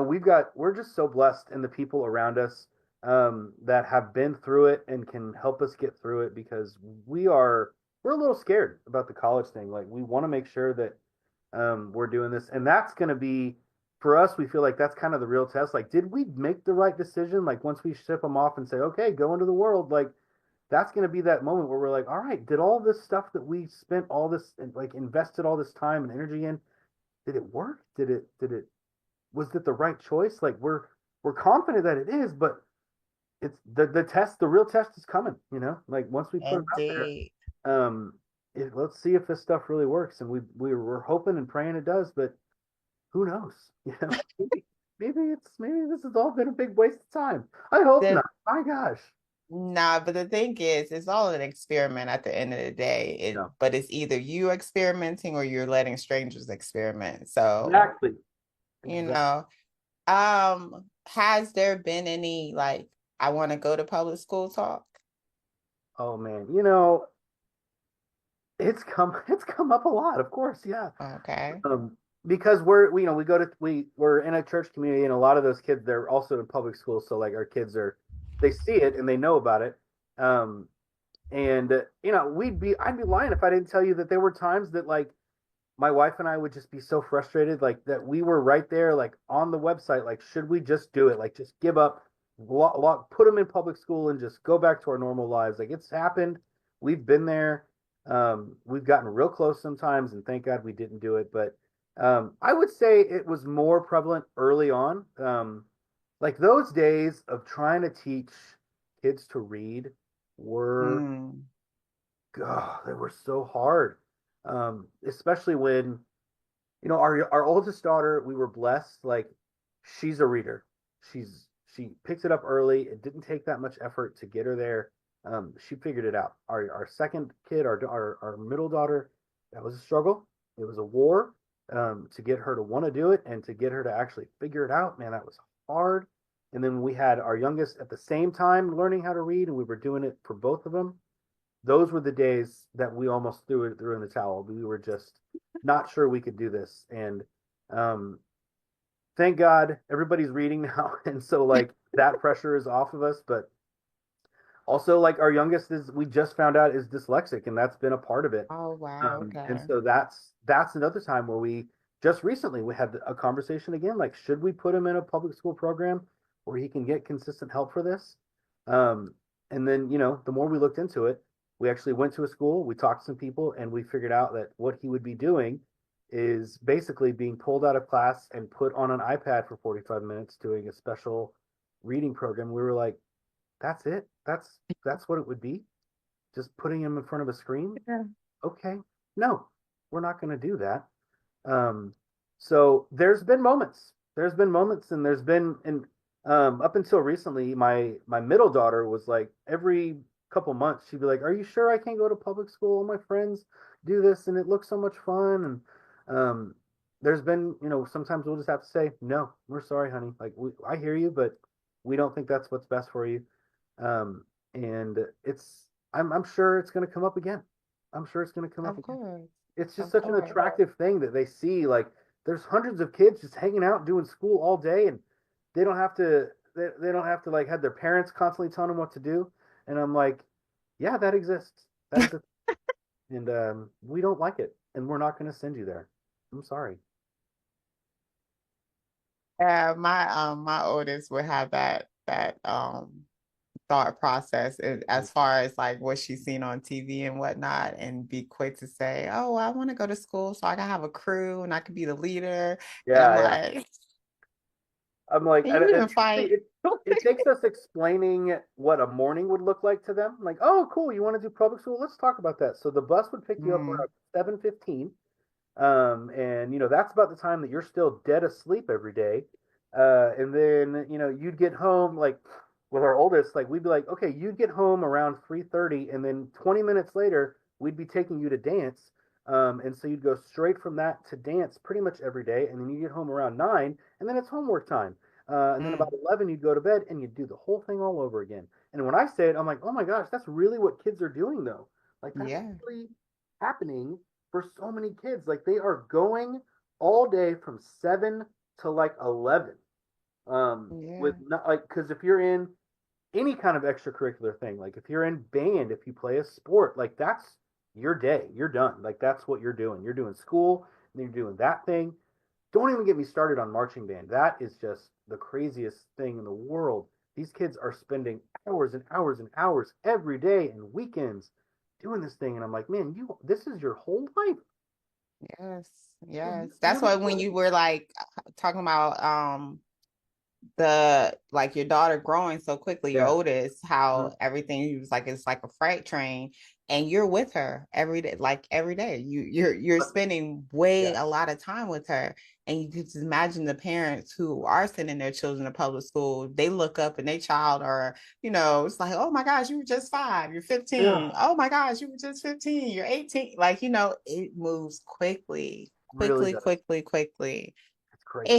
we're just so blessed and the people around us that have been through it and can help us get through it because we're a little scared about the college thing. Like we want to make sure that we're doing this, and that's going to be for us. We feel like that's kind of the real test. Like, did we make the right decision? Like once we ship them off and say, okay, go into the world, like that's going to be that moment where we're like, all right, did all this stuff that we spent all this and like invested all this time and energy in, did it work? Did it was it the right choice? Like we're confident that it is, but it's the test, the real test is coming, you know? Like once we put them out there, Indeed. let's see if this stuff really works. And we're hoping and praying it does, but who knows? You know, maybe this has all been a big waste of time. I hope The not. My gosh. Nah, but the thing is, it's all an experiment at the end of the day. No. But it's either you experimenting or you're letting strangers experiment. So, Exactly. you Exactly. know, has there been any like I want to go to public school talk? Oh man. It's come up a lot, of course, yeah. Okay. Um, because we're in a church community, and a lot of those kids they're also in public school, so like our kids they see it and they know about it. Um, and I'd be lying if I didn't tell you that there were times that like my wife and I would just be so frustrated, like that we were right there, like on the website, like should we just do it, like just give up, put them in public school and just go back to our normal lives. Like it's happened, we've been there, we've gotten real close sometimes, and thank God we didn't do it. But I would say it was more prevalent early on, like those days of trying to teach kids to read were Mm. God, they were so hard. Especially when, our oldest daughter, we were blessed, like she's a reader. She picked it up early. It didn't take that much effort to get her there. She figured it out. Our second kid, our middle daughter, that was a struggle. It was a war to get her to want to do it and to get her to actually figure it out. Man, that was hard. And then we had our youngest at the same time learning how to read, and we were doing it for both of them. Those were the days that we almost threw in the towel. We were just not sure we could do this. And um, thank God everybody's reading now, and so like that pressure is off of us. But also, like our youngest is, we just found out is dyslexic, and that's been a part of it. Oh, wow. And Okay. so that's another time where we just recently we had a conversation again, like should we put him in a public school program where he can get consistent help for this? Um, and then the more we looked into it, we actually went to a school, we talked to some people, and we figured out that what he would be doing is basically being pulled out of class and put on an iPad for 45 minutes doing a special reading program. We were like, that's it. That's what it would be. Just putting him in front of a screen. Yeah. Okay, no, we're not going to do that. Um, so there's been moments, and there's been, and up until recently, my middle daughter was like every couple months she'd be like, "Are you sure I can't go to public school? All my friends do this, and it looks so much fun." And there's been, sometimes we'll just have to say, "No, we're sorry, honey. Like I hear you, but we don't think that's what's best for you." And I'm sure it's going to come up again. I'm sure it's going to come up Of again. course. It's just Of such an course. attractive thing that they see. Like there's hundreds of kids just hanging out doing school all day, and they don't have to like have their parents constantly telling them what to do. And I'm like, yeah, that exists. That is a and we don't like it, and we're not going to send you there. I'm sorry. Yeah, my oldest would have that thought process as far as like what she's seen on TV and whatnot, and be quick to say, "Oh, I want to go to school so I can have a crew and I can be the leader." And I'm Yeah, yeah. like, I'm like, "And and, you and didn't truthfully, fight." it takes us explaining what a morning would look like to them. Like, oh, cool, you want to do public school? Let's talk about that. So the bus would pick you up Mm, around 7:15, and that's about the time that you're still dead asleep every day. And then you'd get home like with our oldest, like we'd be like, okay, you'd get home around 3:30, and then 20 minutes later we'd be taking you to dance. And so you'd go straight from that to dance pretty much every day, and then you get home around 9, and then it's homework time. And then about mm, 11, you'd go to bed, and you'd do the whole thing all over again. And when I say it, I'm like, oh my gosh, that's really what kids are doing, though. Like that's yeah. really happening for so many kids. Like they are going all day from 7 to like 11. With Yeah. not like, because if you're in any kind of extracurricular thing, like if you're in band, if you play a sport, like that's your day. You're done. Like that's what you're doing. You're doing school, and you're doing that thing. Don't even get me started on marching band. That is just the craziest thing in the world. These kids are spending hours and hours and hours every day and weekends doing this thing, and I'm like, man, you this is your whole life. Yes. Have Yes. you That's really why thought when of you it? were like talking about the like your daughter growing so quickly, your Yeah. oldest, Mhm. how everything was like it's like a freight train, and you're with her every day, like every day. You're But spending way yeah, a lot of time with her. And you can just imagine the parents who are sending their children to public school, they look up and their child are, it's like, oh my gosh, you were just 5, you're yeah, 15. Oh my gosh, you were just 15, you're 18. Like, it moves quickly, really does. quickly. It's crazy.